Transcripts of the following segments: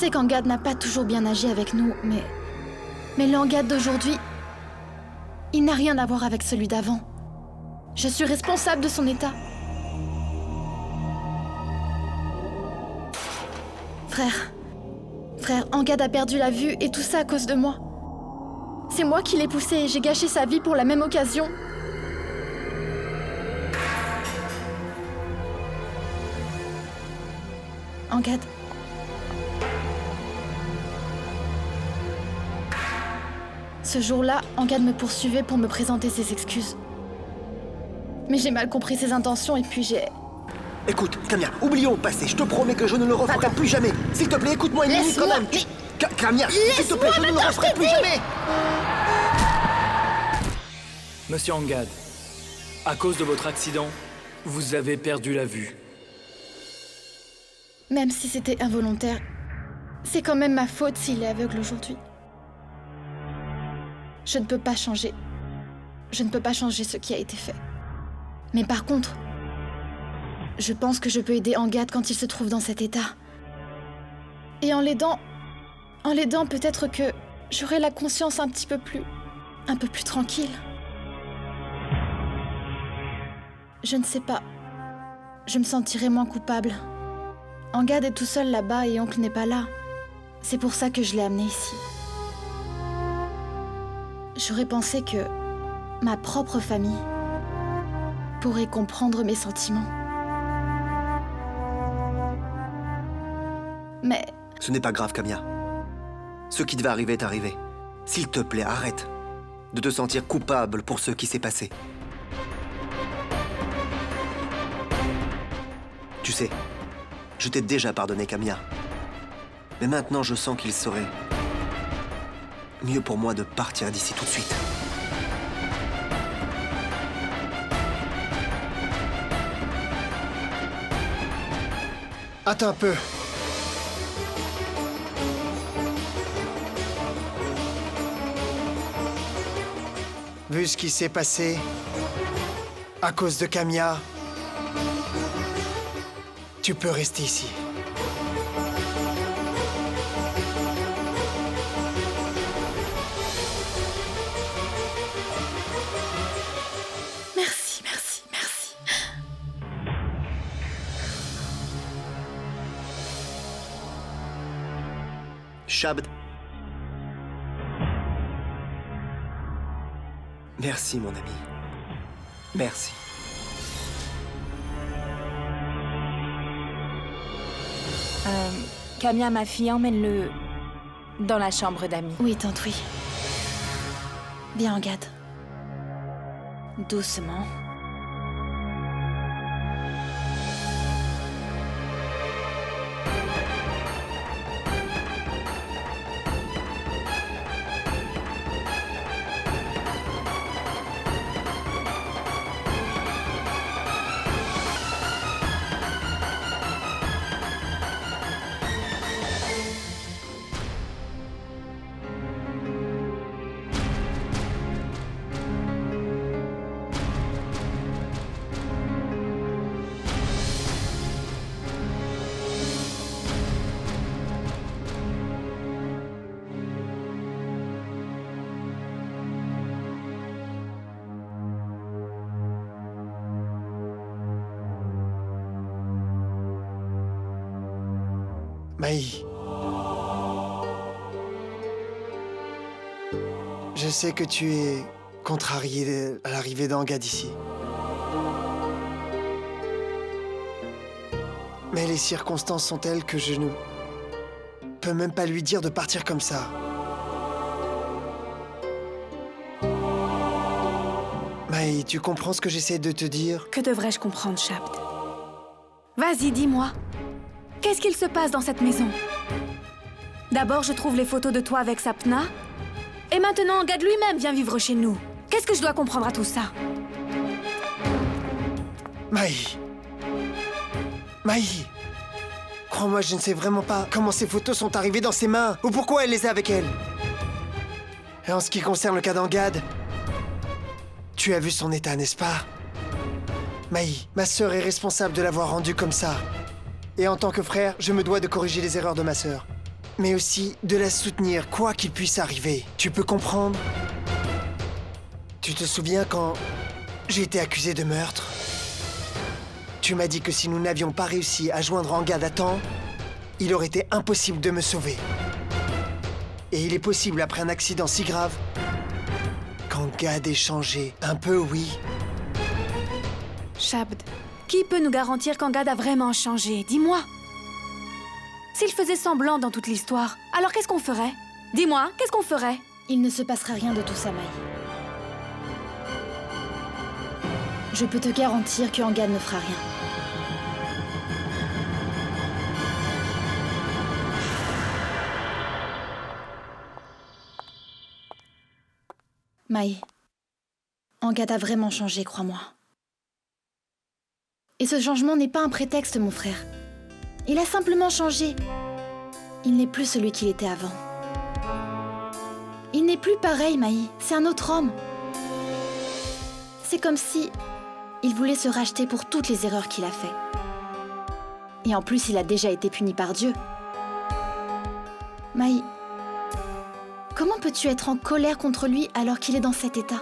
sais qu'Angad n'a pas toujours bien agi avec nous, mais l'Angad d'aujourd'hui, il n'a rien à voir avec celui d'avant. Je suis responsable de son état. Frère, Angad a perdu la vue et tout ça à cause de moi. C'est moi qui l'ai poussé et j'ai gâché sa vie pour la même occasion. Angad. Ce jour-là, Angad me poursuivait pour me présenter ses excuses. Mais j'ai mal compris ses intentions et puis j'ai... Écoute, Camilla, oublions le passé. Je te promets que je ne le referai plus jamais. S'il te plaît, écoute-moi une minute quand même. Camilla, s'il te plaît, je ne le referai plus jamais. Monsieur Angad, à cause de votre accident, vous avez perdu la vue. Même si c'était involontaire, c'est quand même ma faute s'il est aveugle aujourd'hui. Je ne peux pas changer. Je ne peux pas changer ce qui a été fait. Mais par contre, je pense que je peux aider Angad quand il se trouve dans cet état. Et en l'aidant, peut-être que j'aurai la conscience un peu plus tranquille. Je ne sais pas. Je me sentirai moins coupable. Angad est tout seul là-bas et oncle n'est pas là. C'est pour ça que je l'ai amené ici. J'aurais pensé que ma propre famille pourrait comprendre mes sentiments. Mais... Ce n'est pas grave, Camilla. Ce qui devait arriver est arrivé. S'il te plaît, arrête de te sentir coupable pour ce qui s'est passé. Tu sais, je t'ai déjà pardonné, Camilla. Mais maintenant, je sens qu'il serait mieux pour moi de partir d'ici tout de suite. Attends un peu. Vu ce qui s'est passé, à cause de Camilla, tu peux rester ici. Merci. Shabd. Merci, mon ami. Merci. Camilla, ma fille, emmène-le dans la chambre d'amis. Oui, tante, oui. Bien, Angad. Doucement. Maï. Je sais que tu es contrariée à l'arrivée d'Angad ici. Mais les circonstances sont telles que je ne peux même pas lui dire de partir comme ça. Maï, tu comprends ce que j'essaie de te dire? Que devrais-je comprendre, Shabd? Vas-y, dis-moi. Qu'est-ce qu'il se passe dans cette maison? D'abord, je trouve les photos de toi avec Sapna. Et maintenant, Angad lui-même vient vivre chez nous. Qu'est-ce que je dois comprendre à tout ça? Maï. Crois-moi, je ne sais vraiment pas comment ces photos sont arrivées dans ses mains ou pourquoi elle les a avec elle. Et en ce qui concerne le cas d'Angad, tu as vu son état, n'est-ce pas? Maï, ma sœur est responsable de l'avoir rendu comme ça. Et en tant que frère, je me dois de corriger les erreurs de ma sœur. mais aussi de la soutenir, quoi qu'il puisse arriver. Tu peux comprendre? Tu te souviens quand j'ai été accusé de meurtre? Tu m'as dit que si nous n'avions pas réussi à joindre Angad à temps, il aurait été impossible de me sauver. Et il est possible, après un accident si grave, qu'Angad ait changé. Un peu, oui. Shabd, qui peut nous garantir qu'Angad a vraiment changé? Dis-moi. S'il faisait semblant dans toute l'histoire, alors qu'est-ce qu'on ferait? Dis-moi, qu'est-ce qu'on ferait? Il ne se passera rien de tout ça, Mai. Je peux te garantir que Angad ne fera rien. Mai, Angad a vraiment changé, crois-moi. Et ce changement n'est pas un prétexte, mon frère. Il a simplement changé. Il n'est plus celui qu'il était avant. Il n'est plus pareil, Mai. C'est un autre homme. C'est comme si il voulait se racheter pour toutes les erreurs qu'il a faites. Et en plus, il a déjà été puni par Dieu. Mai, comment peux-tu être en colère contre lui alors qu'il est dans cet état?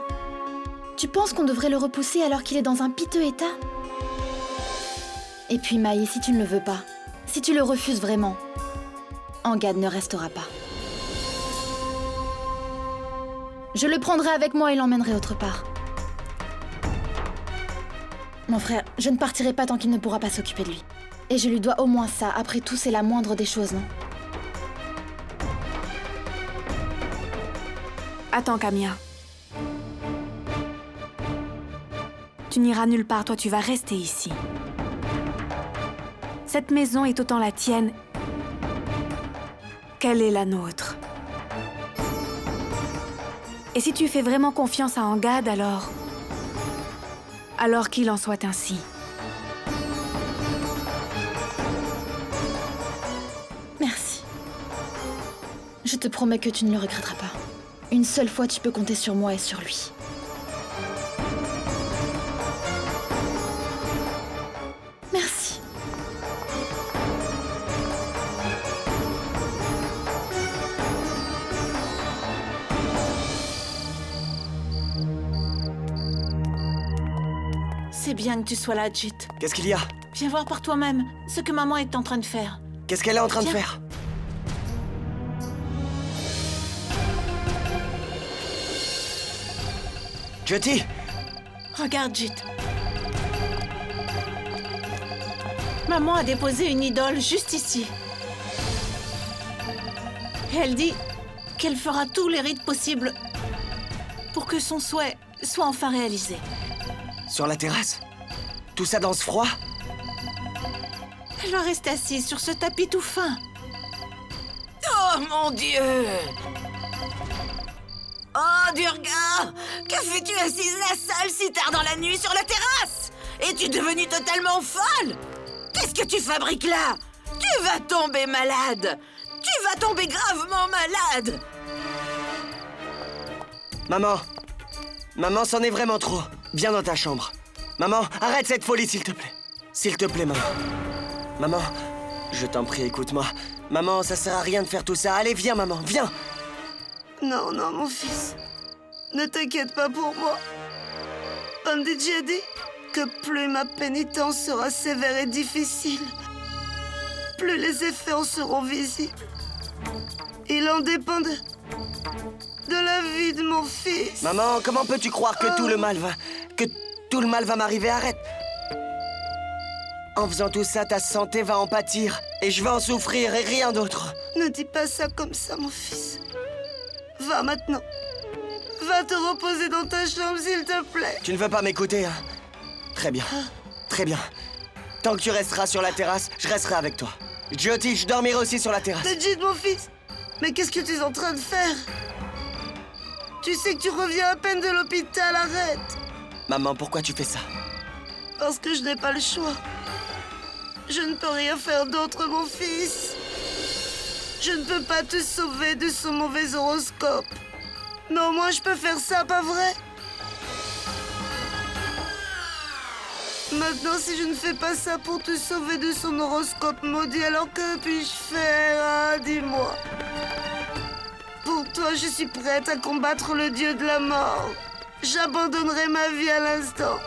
Tu penses qu'on devrait le repousser alors qu'il est dans un piteux état? Et puis Mai, si tu ne le veux pas, si tu le refuses vraiment, Angad ne restera pas. Je le prendrai avec moi et l'emmènerai autre part. Mon frère, je ne partirai pas tant qu'il ne pourra pas s'occuper de lui. Et je lui dois au moins ça. Après tout, c'est la moindre des choses, non? Attends, Camilla. Tu n'iras nulle part, toi tu vas rester ici. Cette maison est autant la tienne qu'elle est la nôtre. Et si tu fais vraiment confiance à Angad, alors qu'il en soit ainsi. Merci. Je te promets que tu ne le regretteras pas. Une seule fois, tu peux compter sur moi et sur lui. Merci. C'est bien que tu sois là, Jit. Qu'est-ce qu'il y a? Viens voir par toi-même ce que maman est en train de faire. Qu'est-ce qu'elle est en train de Tiens. faire? Jyoti! Regarde, Jit. Maman a déposé une idole juste ici. Et elle dit qu'elle fera tous les rites possibles pour que son souhait soit enfin réalisé. Sur la terrasse? Tout ça dans ce froid? Elle va rester assise sur ce tapis tout fin. Oh mon Dieu! Oh Durga! Que fais-tu assise là seule si tard dans la nuit sur la terrasse? Es-tu devenue totalement folle? Qu'est-ce que tu fabriques là? Tu vas tomber malade! Tu vas tomber gravement malade! Maman! Maman, c'en est vraiment trop. Viens dans ta chambre. Maman, arrête cette folie, s'il te plaît. S'il te plaît, maman. Maman, je t'en prie, écoute-moi. Maman, ça sert à rien de faire tout ça. Allez, viens, maman, viens. Non, non, mon fils. Ne t'inquiète pas pour moi. Panditji a dit que plus ma pénitence sera sévère et difficile, plus les effets en seront visibles. Il en dépend de la vie de mon fils. Maman, comment peux-tu croire que tout le mal va m'arriver? Arrête. En faisant tout ça, ta santé va en pâtir. Et je vais en souffrir et rien d'autre. Ne dis pas ça comme ça, mon fils. Va maintenant. Va te reposer dans ta chambre, s'il te plaît. Tu ne veux pas m'écouter, hein? Très bien. Très bien. Tant que tu resteras sur la terrasse, je resterai avec toi. Jyoti, je dormirai aussi sur la terrasse. Jit, mon fils. Mais qu'est-ce que tu es en train de faire? Tu sais que tu reviens à peine de l'hôpital, arrête. Maman, pourquoi tu fais ça? Parce que je n'ai pas le choix. Je ne peux rien faire d'autre, mon fils. Je ne peux pas te sauver de ce mauvais horoscope. Mais au moins je peux faire ça, pas vrai? Maintenant, si je ne fais pas ça pour te sauver de son horoscope maudit, alors que puis-je faire, hein, dis-moi? Pour toi, je suis prête à combattre le dieu de la mort. J'abandonnerai ma vie à l'instant.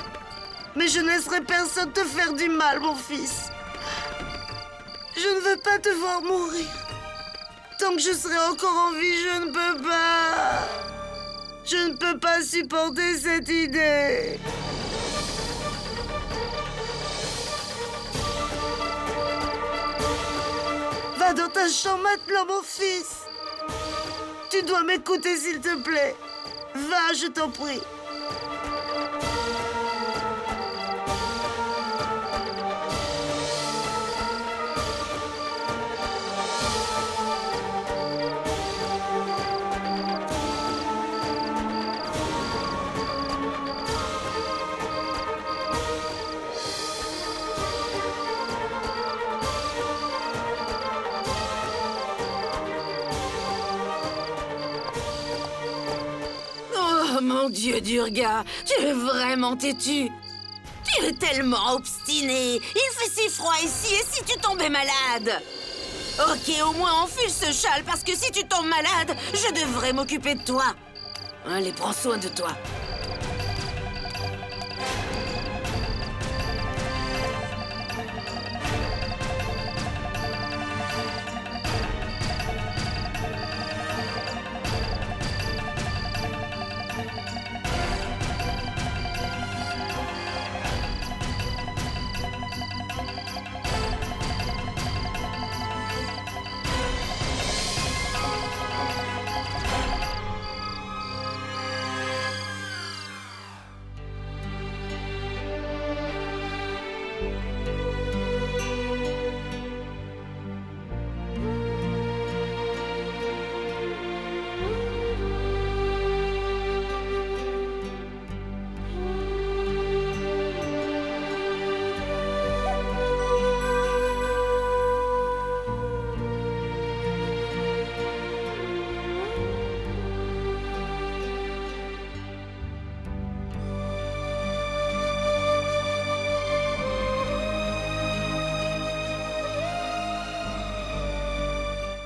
Mais je ne laisserai personne te faire du mal, mon fils. Je ne veux pas te voir mourir. Tant que je serai encore en vie, je ne peux pas. Je ne peux pas supporter cette idée. Va dans ta chambre maintenant, mon fils. Tu dois m'écouter, s'il te plaît. Va, je t'en prie. Oh mon Dieu, Durga, tu es vraiment têtu. Tu es tellement obstiné. Il fait si froid ici, et si tu tombais malade? Ok, au moins enfile ce châle, parce que si tu tombes malade, je devrais m'occuper de toi. Allez, prends soin de toi.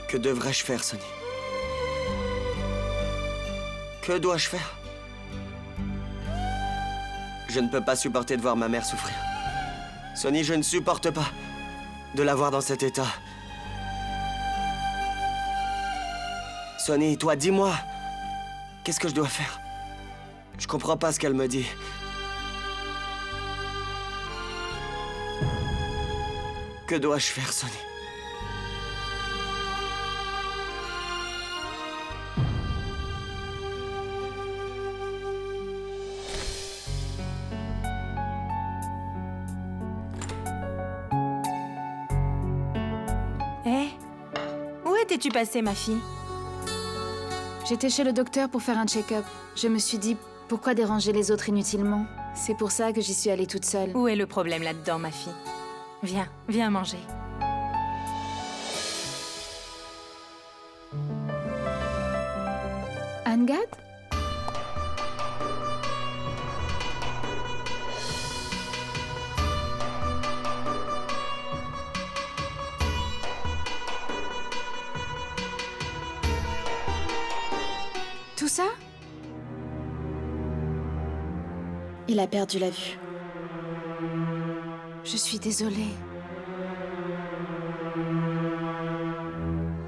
Que devrais-je faire, Sonny? Que dois-je faire? Je ne peux pas supporter de voir ma mère souffrir. Sonny, je ne supporte pas de la voir dans cet état. Sonny, toi, dis-moi, qu'est-ce que je dois faire? Je comprends pas ce qu'elle me dit. Que dois-je faire, Sonny? Hé, où étais-tu passée, ma fille? J'étais chez le docteur pour faire un check-up. Je me suis dit, pourquoi déranger les autres inutilement? C'est pour ça que j'y suis allée toute seule. Où est le problème là-dedans, ma fille? Viens, viens manger. Angad? Tout ça? Il a perdu la vue. Je suis désolée.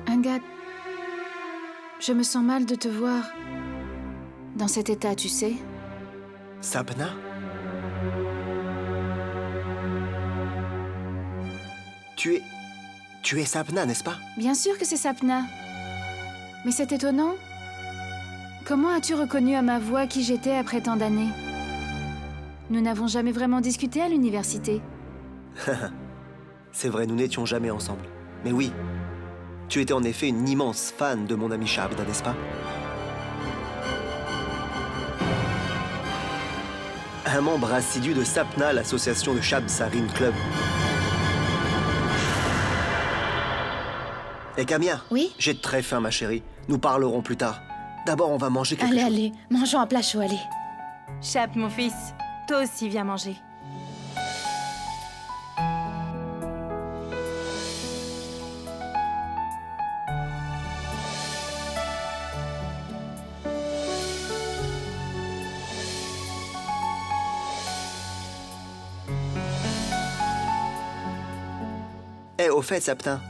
Angad, je me sens mal de te voir dans cet état, tu sais. Sapna? Tu es Sapna, n'est-ce pas? Bien sûr que c'est Sapna. Mais c'est étonnant. Comment as-tu reconnu à ma voix qui j'étais après tant d'années? Nous n'avons jamais vraiment discuté à l'université. C'est vrai, nous n'étions jamais ensemble. Mais oui, tu étais en effet une immense fan de mon ami Shabda, n'est-ce pas? Un membre assidu de Sapna, l'association de Shabsarin Club. Et Kamia? Oui? J'ai très faim, ma chérie. Nous parlerons plus tard. D'abord, on va manger quelque chose. Allez, mangeons un plat chaud, allez. Chap, mon fils, toi aussi viens manger. au fait, Saptin,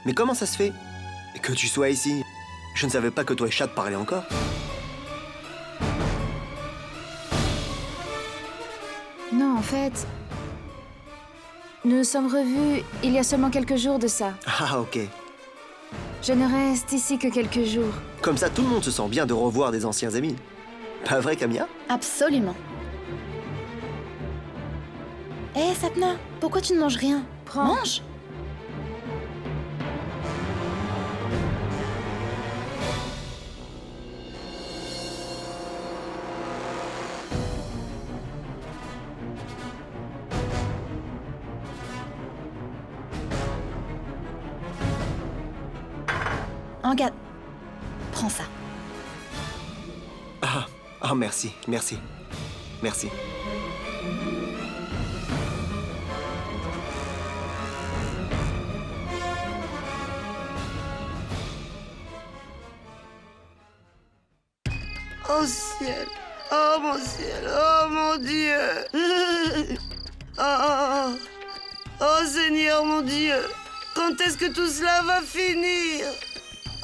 mais comment ça se fait que tu sois ici? Je ne savais pas que toi et Chad parlaient encore. Non, en fait... Nous nous sommes revus il y a seulement quelques jours de ça. Ah, ok. Je ne reste ici que quelques jours. Comme ça, tout le monde se sent bien de revoir des anciens amis. Pas vrai, Camilla? Absolument. Hé, Sapna, pourquoi tu ne manges rien? Mange! Regarde, prends ça. Ah, merci, merci. Merci. Oh ciel! Oh mon ciel! Oh mon Dieu! Oh, oh Seigneur mon Dieu! Quand est-ce que tout cela va finir?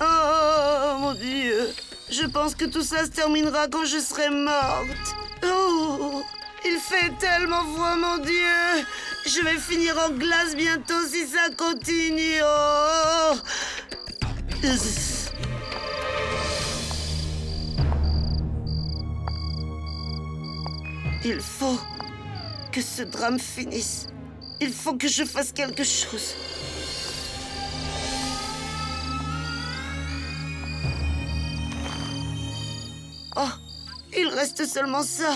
Oh mon Dieu! Je pense que tout ça se terminera quand je serai morte. Oh! Il fait tellement froid, mon Dieu! Je vais finir en glace bientôt si ça continue. Oh! Il faut que ce drame finisse. Il faut que je fasse quelque chose. Oh, il reste seulement ça.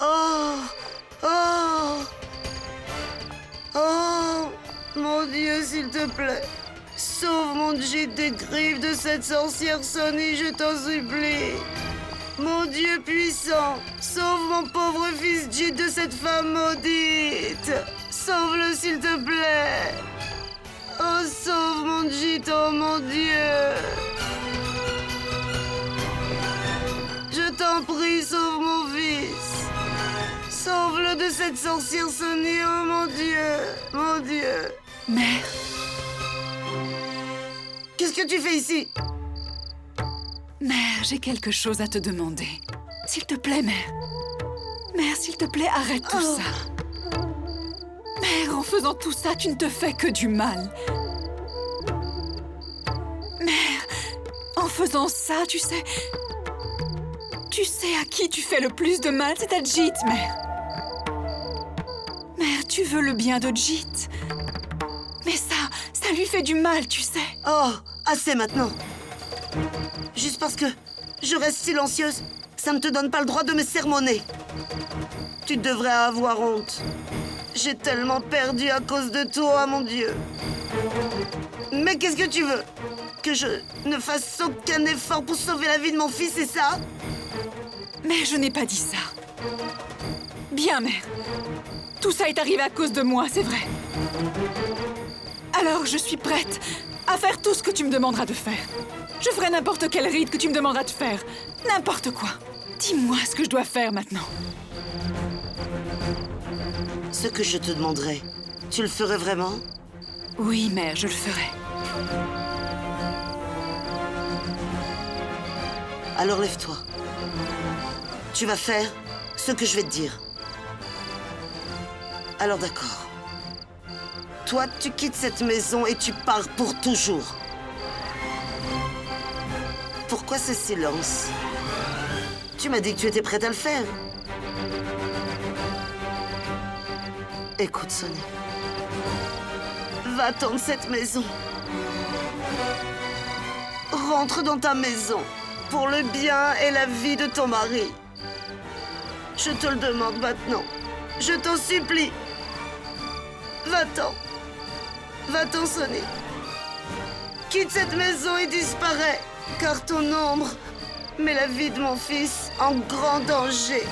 Oh, oh, oh, mon Dieu, s'il te plaît. Sauve mon Jit des griffes de cette sorcière Sonny, je t'en supplie. Mon Dieu puissant, sauve mon pauvre fils Jit de cette femme maudite. Sauve-le, s'il te plaît. Oh, sauve mon Jit, oh mon Dieu. Je t'en prie, sauve mon fils. Sauve-le de cette sorcière Sonny, oh mon Dieu, mon Dieu. Mère, Qu'est-ce que tu fais ici? mère, j'ai quelque chose à te demander. S'il te plaît, mère. Mère, s'il te plaît, arrête tout ça. Mère, en faisant tout ça, tu ne te fais que du mal. Mère, en faisant ça, tu sais à qui tu fais le plus de mal, c'est à Jit, mère. Mère, tu veux le bien de Jit. Mais ça lui fait du mal, tu sais. Oh, assez maintenant. Juste parce que je reste silencieuse, ça ne te donne pas le droit de me sermonner. Tu devrais avoir honte. J'ai tellement perdu à cause de toi, mon Dieu. Mais qu'est-ce que tu veux? Que je ne fasse aucun effort pour sauver la vie de mon fils, c'est ça? Mais je n'ai pas dit ça. Bien, mère. Tout ça est arrivé à cause de moi, c'est vrai. Alors, je suis prête à faire tout ce que tu me demanderas de faire. Je ferai n'importe quel rite que tu me demanderas de faire. N'importe quoi. Dis-moi ce que je dois faire maintenant. Ce que je te demanderai, tu le ferais vraiment? Oui, mère, je le ferai. Alors lève-toi. Tu vas faire ce que je vais te dire. Alors d'accord. Toi, tu quittes cette maison et tu pars pour toujours. Pourquoi ce silence? Tu m'as dit que tu étais prête à le faire. Écoute, Sonny. Va-t'en de cette maison. Rentre dans ta maison pour le bien et la vie de ton mari. Je te le demande maintenant. Je t'en supplie. Va-t'en. Va-t'en, Sonny. Quitte cette maison et disparais, car ton ombre met la vie de mon fils en grand danger.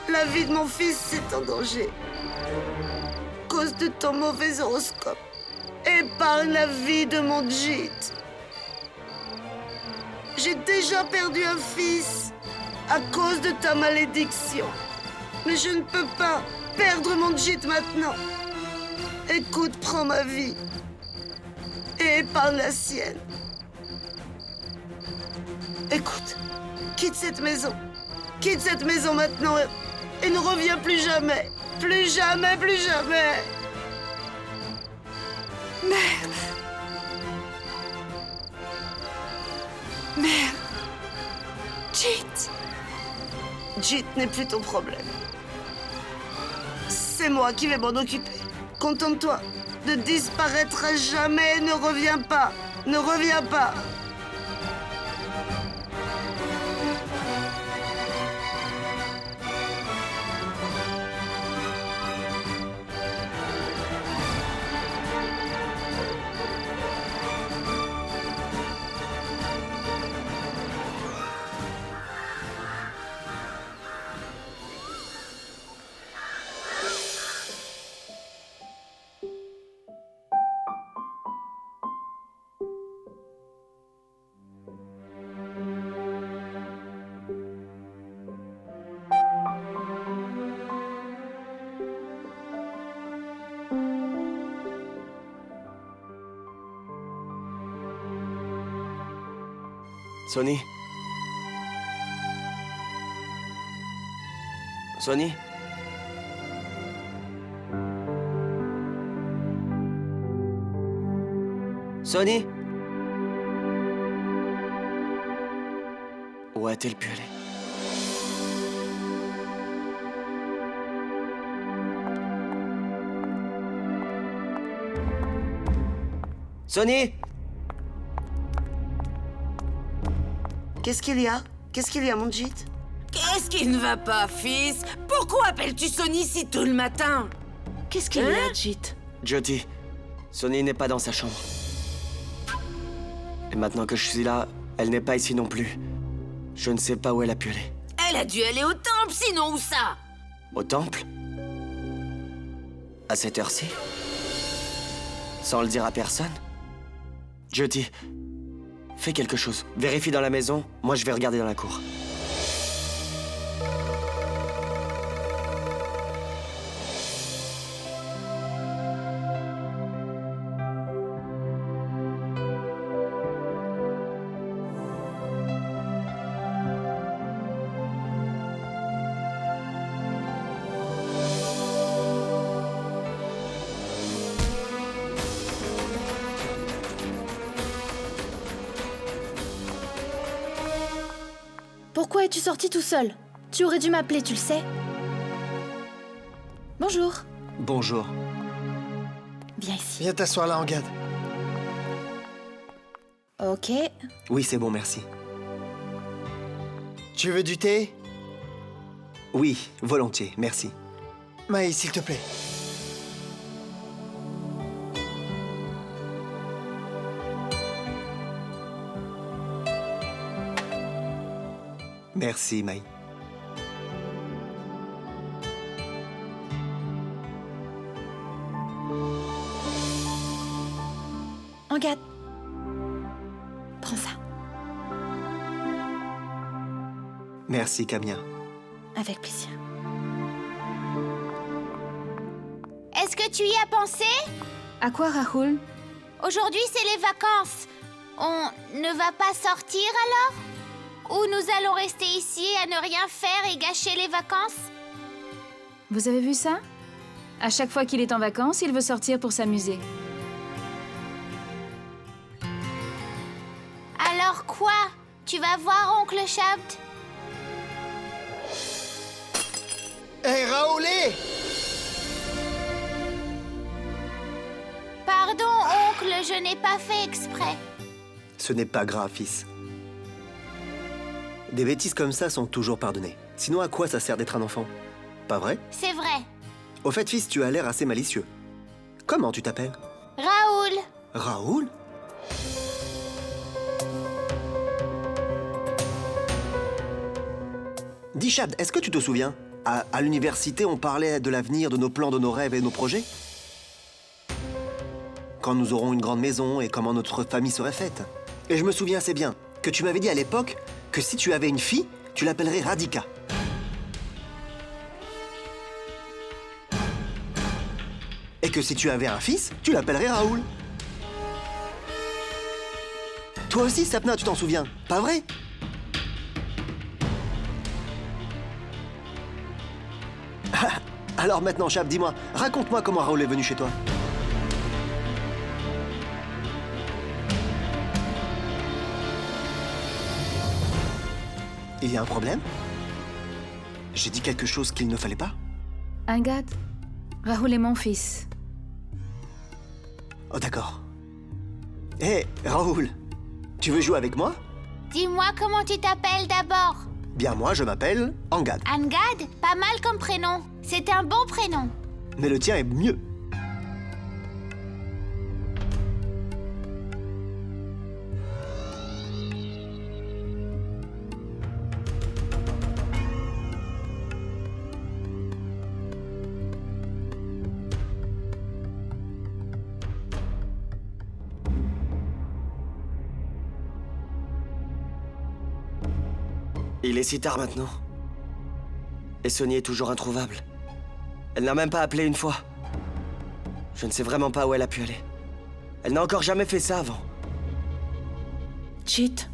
La vie de mon fils est en danger. À cause de ton mauvais horoscope. Épargne la vie de mon Jit. J'ai déjà perdu un fils à cause de ta malédiction. Mais je ne peux pas perdre mon Jit maintenant. Écoute, prends ma vie. Et épargne la sienne. Écoute, quitte cette maison. Quitte cette maison maintenant et ne reviens plus jamais. Plus jamais, plus jamais. Mère. Mère. Jit. Jit n'est plus ton problème. C'est moi qui vais m'en occuper. Contente-toi de disparaître à jamais. Ne reviens pas. Ne reviens pas. Sonny? Sonny? Sonny? Où a-t-elle pu aller? Sonny? Qu'est-ce qu'il y a? Qu'est-ce qu'il y a, mon Jit? Qu'est-ce qui ne va pas, fils? Pourquoi appelles-tu Sonny si tôt le matin? Qu'est-ce qu'il y a, Jit? Jyoti, Sonny n'est pas dans sa chambre. Et maintenant que je suis là, elle n'est pas ici non plus. Je ne sais pas où elle a pu aller. Elle a dû aller au temple, sinon où ça? Au temple? À cette heure-ci? Sans le dire à personne? Jyoti, fais quelque chose. Vérifie dans la maison, moi je vais regarder dans la cour. Pourquoi es-tu sorti tout seul? Tu aurais dû m'appeler, tu le sais. Bonjour. Bonjour. Viens ici. Viens t'asseoir là, Angad. Ok. Oui, c'est bon, merci. Tu veux du thé? Oui, volontiers, merci. Maï, s'il te plaît. Merci, Maï. Angad. Prends ça. Merci, Kamia. Avec plaisir. Est-ce que tu y as pensé? À quoi, Rahul? Aujourd'hui, c'est les vacances. On ne va pas sortir alors? Ou nous allons rester ici à ne rien faire et gâcher les vacances? Vous avez vu ça? À chaque fois qu'il est en vacances, il veut sortir pour s'amuser. Alors quoi? Tu vas voir oncle Shabd? Hé, Raoulé! Pardon, oncle, je n'ai pas fait exprès. Ce n'est pas grave, fils. Des bêtises comme ça sont toujours pardonnées. Sinon, à quoi ça sert d'être un enfant? Pas vrai? C'est vrai. Au fait, fils, tu as l'air assez malicieux. Comment tu t'appelles? Raoul. Raoul? Dis, Shabd, est-ce que tu te souviens? À l'université, on parlait de l'avenir, de nos plans, de nos rêves et de nos projets? Quand nous aurons une grande maison et comment notre famille serait faite. Et je me souviens assez bien que tu m'avais dit à l'époque que si tu avais une fille, tu l'appellerais Radhika. que si tu avais un fils, tu l'appellerais Raoul. Toi aussi, Sapna, tu t'en souviens, pas vrai? Alors maintenant, Chab, dis-moi, raconte-moi comment Raoul est venu chez toi. Il y a un problème? J'ai dit quelque chose qu'il ne fallait pas? Angad, Raoul est mon fils. Oh d'accord. Hé, Raoul, tu veux jouer avec moi? Dis-moi comment tu t'appelles d'abord. Bien moi, je m'appelle Angad. Angad, pas mal comme prénom. C'est un bon prénom. Mais le tien est mieux. Il est si tard maintenant. Et Sonny est toujours introuvable. Elle n'a même pas appelé une fois. Je ne sais vraiment pas où elle a pu aller. Elle n'a encore jamais fait ça avant. Chit,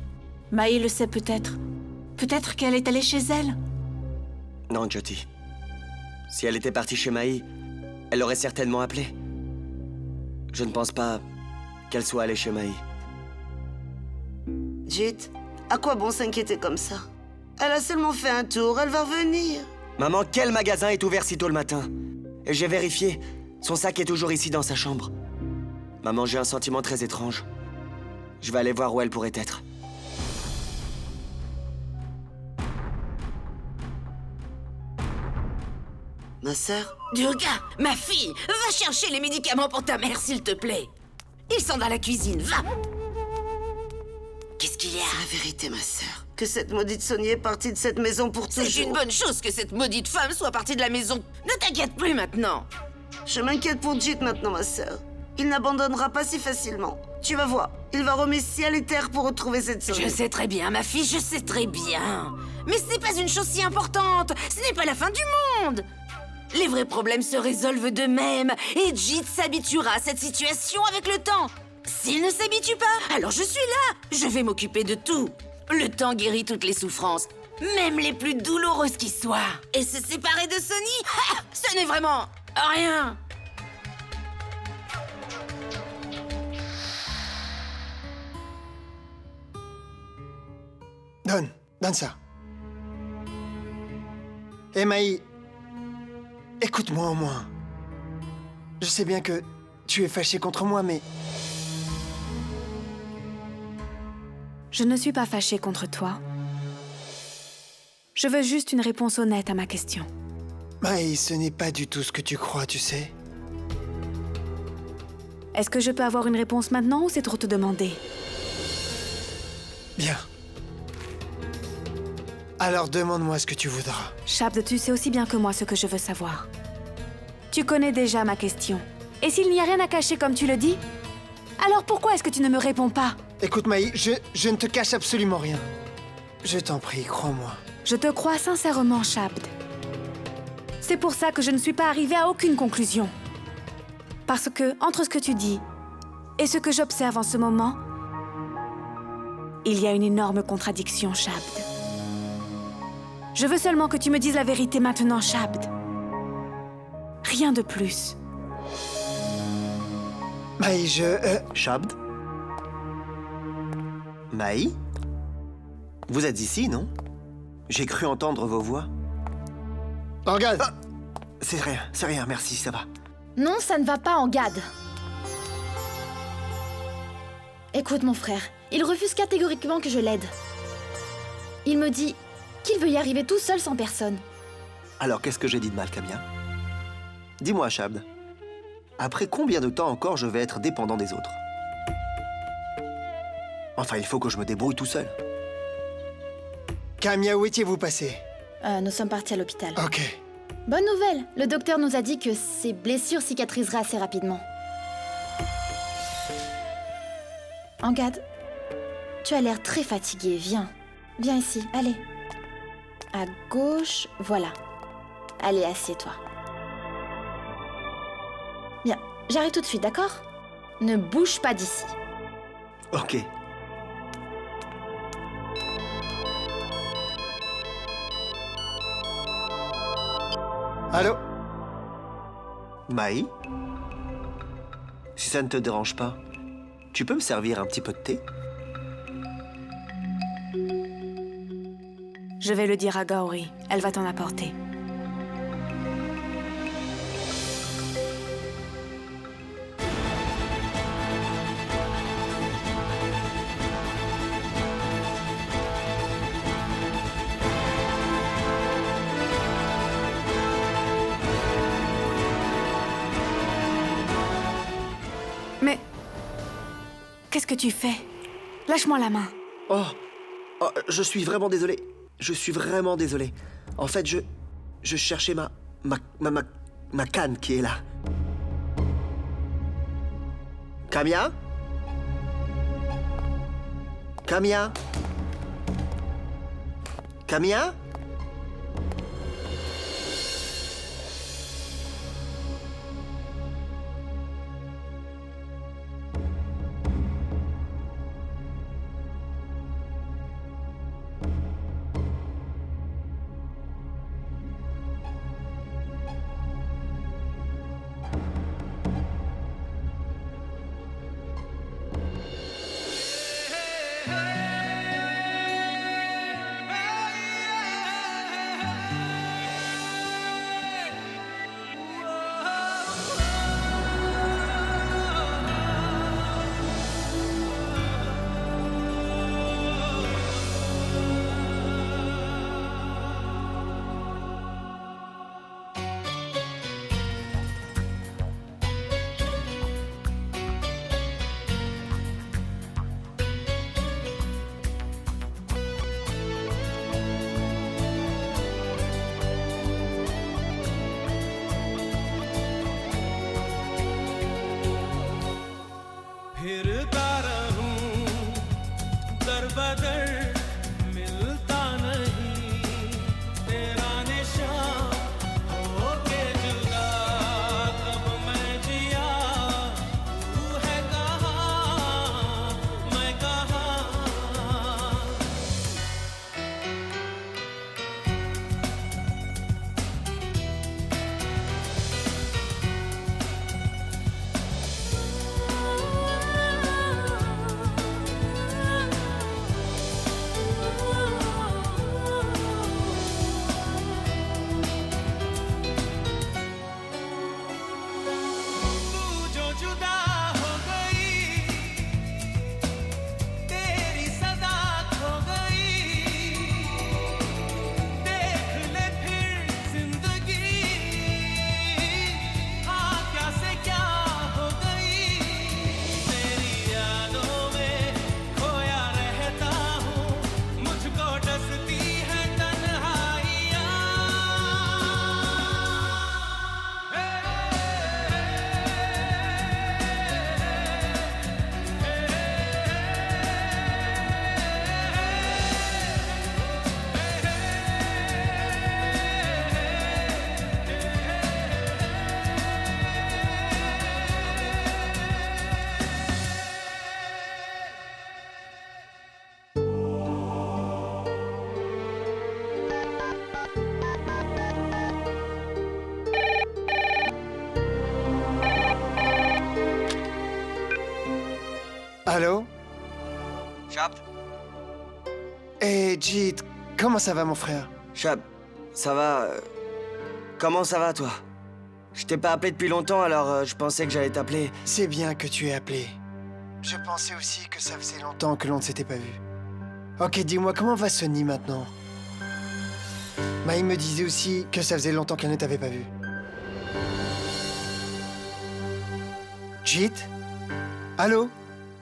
Maï le sait peut-être. Peut-être qu'elle est allée chez elle. Non, Jyoti. Si elle était partie chez Maï, elle aurait certainement appelé. Je ne pense pas qu'elle soit allée chez Maï. Jit, à quoi bon s'inquiéter comme ça? Elle a seulement fait un tour, elle va revenir. Maman, quel magasin est ouvert si tôt le matin? Et j'ai vérifié. Son sac est toujours ici dans sa chambre. Maman, j'ai un sentiment très étrange. Je vais aller voir où elle pourrait être. Ma sœur? Durga, ma fille, va chercher les médicaments pour ta mère, s'il te plaît. Ils sont dans la cuisine, va. Qu'est-ce qu'il y a? C'est la vérité, ma sœur. Que cette maudite Sonny est partie de cette maison pour toujours. C'est une bonne chose que cette maudite femme soit partie de la maison. Ne t'inquiète plus maintenant. Je m'inquiète pour Jit maintenant, ma sœur. Il n'abandonnera pas si facilement. Tu vas voir, il va remettre ciel et terre pour retrouver cette Sonny. Je sais très bien, ma fille, je sais très bien. Mais ce n'est pas une chose si importante. Ce n'est pas la fin du monde. Les vrais problèmes se résolvent d'eux-mêmes. Et Jit s'habituera à cette situation avec le temps. S'il ne s'habitue pas, alors je suis là. Je vais m'occuper de tout. Le temps guérit toutes les souffrances, même les plus douloureuses qui soient. Et se séparer de Sonny, ce n'est vraiment rien. Donne ça. Eh Maï, écoute-moi au moins. Je sais bien que tu es fâchée contre moi, mais... Je ne suis pas fâchée contre toi. Je veux juste une réponse honnête à ma question. Maï, ce n'est pas du tout ce que tu crois, tu sais. Est-ce que je peux avoir une réponse maintenant ou c'est trop te demander? Bien. Alors demande-moi ce que tu voudras. Shabd, tu sais aussi bien que moi ce que je veux savoir. Tu connais déjà ma question. Et s'il n'y a rien à cacher comme tu le dis, alors pourquoi est-ce que tu ne me réponds pas? Écoute Maï, je ne te cache absolument rien. Je t'en prie, crois-moi. Je te crois sincèrement, Shabd. C'est pour ça que je ne suis pas arrivée à aucune conclusion. Parce que, entre ce que tu dis et ce que j'observe en ce moment, il y a une énorme contradiction, Shabd. Je veux seulement que tu me dises la vérité maintenant, Shabd. Rien de plus. Maï, Shabd? Maï? Vous êtes ici, non? J'ai cru entendre vos voix. Regarde. Ah, c'est rien, merci, ça va. Non, ça ne va pas, Angad. Écoute, mon frère, il refuse catégoriquement que je l'aide. Il me dit qu'il veut y arriver tout seul sans personne. Alors, qu'est-ce que j'ai dit de mal, Kamia? Dis-moi, Shabd, après combien de temps encore je vais être dépendant des autres? Enfin, il faut que je me débrouille tout seul. Kamia, où étiez-vous passé? Nous sommes partis à l'hôpital. Ok. Bonne nouvelle, le docteur nous a dit que ses blessures cicatriseraient assez rapidement. Angad, tu as l'air très fatigué, viens. Viens ici, allez. À gauche, voilà. Allez, assieds-toi. Bien, J'arrive tout de suite, d'accord? Ne bouge pas d'ici. Ok. Allô? Mai? Si ça ne te dérange pas, tu peux me servir un petit peu de thé? Je vais le dire à Gaori. Elle va t'en apporter. Mais... qu'est-ce que tu fais? Lâche-moi la main. Oh, je suis vraiment désolé. Je suis vraiment désolé. En fait, je cherchais ma canne qui est là. Kamia? Kamia? Kamia? फिरता रहूं दर बदर मिलता नहीं तेरा निशान होके जुदा कब मैं जिया तू है कहाँ मैं कहाँ Allô? Chap? Hey, Jeet, comment ça va, mon frère? Chap, ça va? Comment ça va, toi? Je t'ai pas appelé depuis longtemps, alors je pensais que j'allais t'appeler. C'est bien que tu aies appelé. Je pensais aussi que ça faisait longtemps que l'on ne s'était pas vu. Ok, dis-moi, comment va Sonny maintenant? Mai me disait aussi que ça faisait longtemps qu'elle ne t'avait pas vu. Jeet? Allô?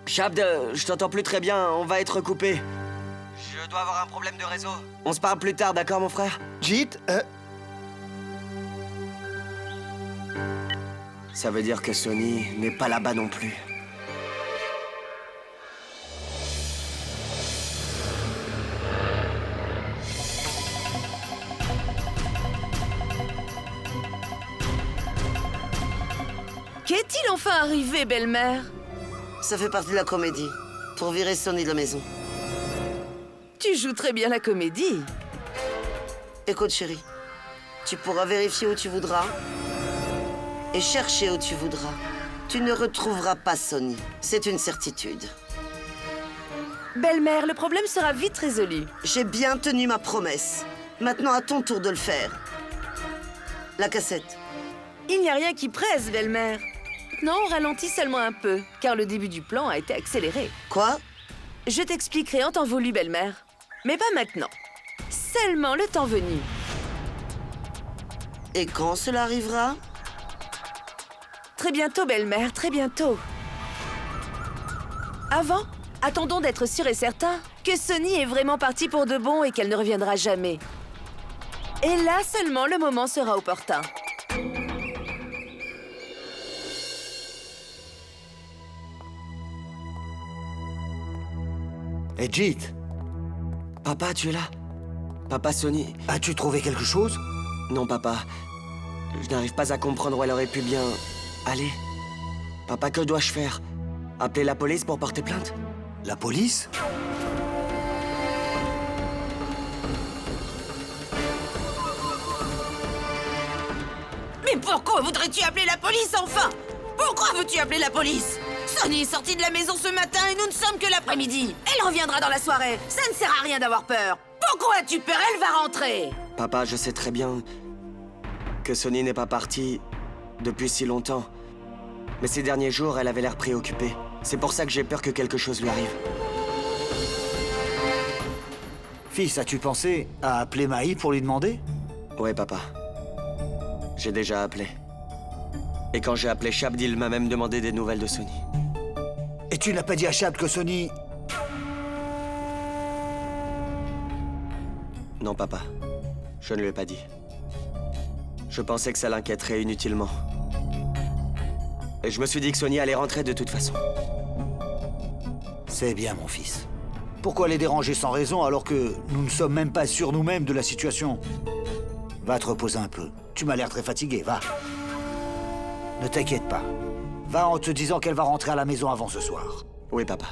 Chap, je t'entends plus très bien, on va être coupé. Je dois avoir un problème de réseau. On se parle plus tard, d'accord, mon frère? Jeet, Ça veut dire que Sonny n'est pas là-bas non plus. Qu'est-il en enfin arrivé, belle-mère? Ça fait partie de la comédie. Pour virer Sonny de la maison. Tu joues très bien la comédie. Écoute, chérie. Tu pourras vérifier où tu voudras. Et chercher où tu voudras. Tu ne retrouveras pas Sonny. C'est une certitude. Belle-mère, le problème sera vite résolu. J'ai bien tenu ma promesse. Maintenant, à ton tour de le faire. La cassette. Il n'y a rien qui presse, belle-mère. Non, on ralentit seulement un peu, car le début du plan a été accéléré. Quoi? Je t'expliquerai en temps voulu, belle-mère. Mais pas maintenant. Seulement le temps venu. Et quand cela arrivera? Très bientôt, belle-mère, très bientôt. Avant, attendons d'être sûrs et certains que Sonny est vraiment partie pour de bon et qu'elle ne reviendra jamais. Et là seulement le moment sera opportun. Edgit, Papa, tu es là? Papa, Sonny... as-tu trouvé quelque chose? Non, papa. Je n'arrive pas à comprendre où elle aurait pu bien... aller. Papa, que dois-je faire? Appeler la police pour porter plainte? La police? Mais pourquoi voudrais-tu appeler la police, enfin? Pourquoi veux-tu appeler la police? Sonny est sortie de la maison ce matin et nous ne sommes que l'après-midi. Elle reviendra dans la soirée. Ça ne sert à rien d'avoir peur. Pourquoi as-tu peur? Elle va rentrer. Papa, je sais très bien que Sonny n'est pas partie depuis si longtemps. Mais ces derniers jours, elle avait l'air préoccupée. C'est pour ça que j'ai peur que quelque chose lui arrive. Fils, as-tu pensé à appeler Maï pour lui demander? Ouais, papa. J'ai déjà appelé. Et quand j'ai appelé Shabd, il m'a même demandé des nouvelles de Sonny. Et tu n'as pas dit à Shabd que Sonny... Non, papa. Je ne lui ai pas dit. Je pensais que ça l'inquiéterait inutilement. Et je me suis dit que Sonny allait rentrer de toute façon. C'est bien, mon fils. Pourquoi les déranger sans raison alors que nous ne sommes même pas sûrs nous-mêmes de la situation? Va te reposer un peu. Tu m'as l'air très fatigué, va. Ne t'inquiète pas. Va en te disant qu'elle va rentrer à la maison avant ce soir. Oui, papa.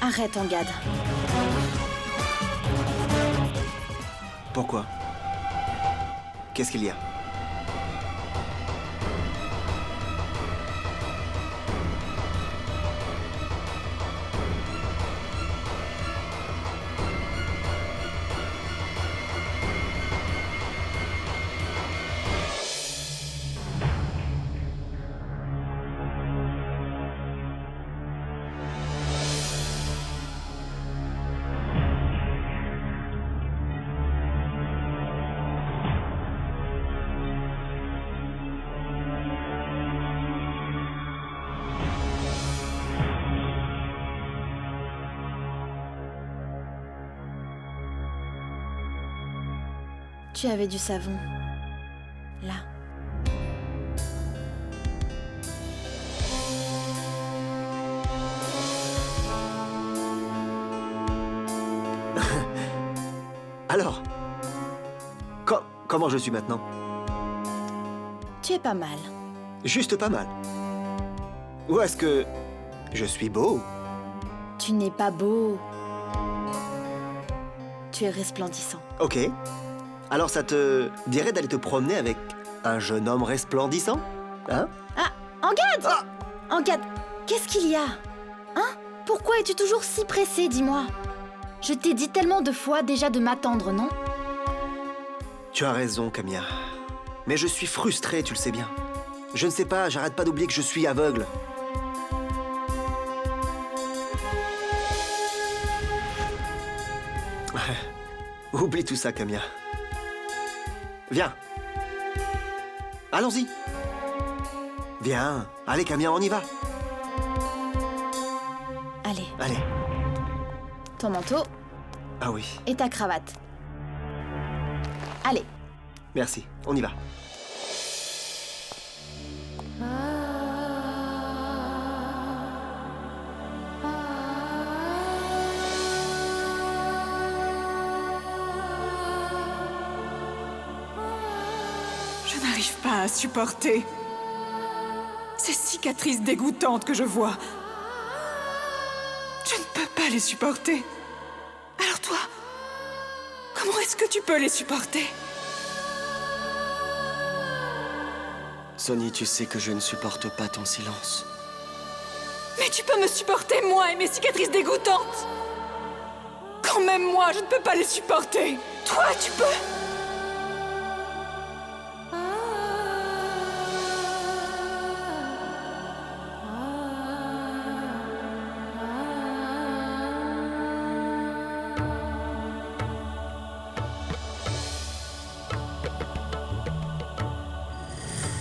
Arrête, Angad. Pourquoi? Qu'est-ce qu'il y a? Tu avais du savon. Là. Alors? Comment je suis maintenant? Tu es pas mal. Juste pas mal. Ou est-ce que je suis beau? Tu n'es pas beau. Tu es resplendissant. Ok. Alors ça te dirait d'aller te promener avec un jeune homme resplendissant? Hein? Ah, Angad! Ah! Angad, qu'est-ce qu'il y a? Hein? Pourquoi es-tu toujours si pressé, dis-moi? Je t'ai dit tellement de fois déjà de m'attendre, non? Tu as raison, Camilla. Mais je suis frustré, tu le sais bien. Je ne sais pas, j'arrête pas d'oublier que je suis aveugle. Oublie tout ça, Camilla. Viens. Allons-y. Viens. Allez, Camilla, on y va. Allez, Allez. ton manteau Ah oui. et ta cravate. Allez. Merci. On y va. Je n'arrive pas à supporter ces cicatrices dégoûtantes que je vois. Je ne peux pas les supporter. Alors toi, comment est-ce que tu peux les supporter? Sonny, tu sais que je ne supporte pas ton silence. Mais tu peux me supporter, moi et mes cicatrices dégoûtantes. Quand même moi, je ne peux pas les supporter. Toi, tu peux.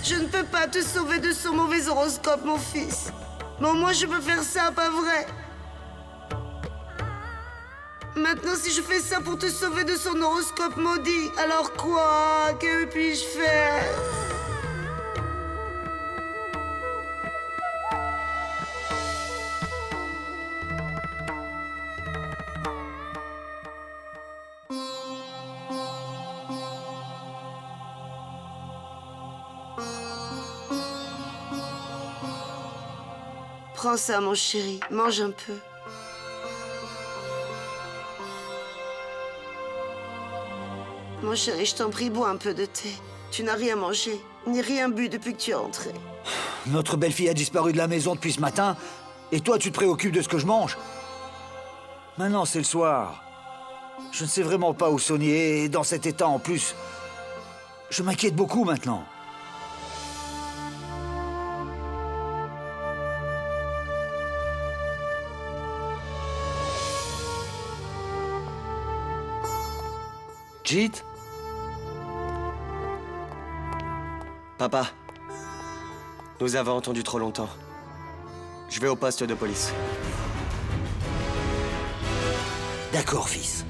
Je ne peux pas te sauver de son mauvais horoscope, mon fils. Mais au moins je peux faire ça, pas vrai? Maintenant, si je fais ça pour te sauver de son horoscope maudit, alors quoi? Que puis-je faire? Prends ça, mon chéri. Mange un peu. Mon chéri, je t'en prie, bois un peu de thé. Tu n'as rien mangé, ni rien bu depuis que tu es entré. Notre belle-fille a disparu de la maison depuis ce matin, et toi, tu te préoccupes de ce que je mange? Maintenant, c'est le soir. Je ne sais vraiment pas où Sonny est, et dans cet état en plus. Je m'inquiète beaucoup maintenant. Jeet? Papa, nous avons entendu trop longtemps. Je vais au poste de police. D'accord, fils.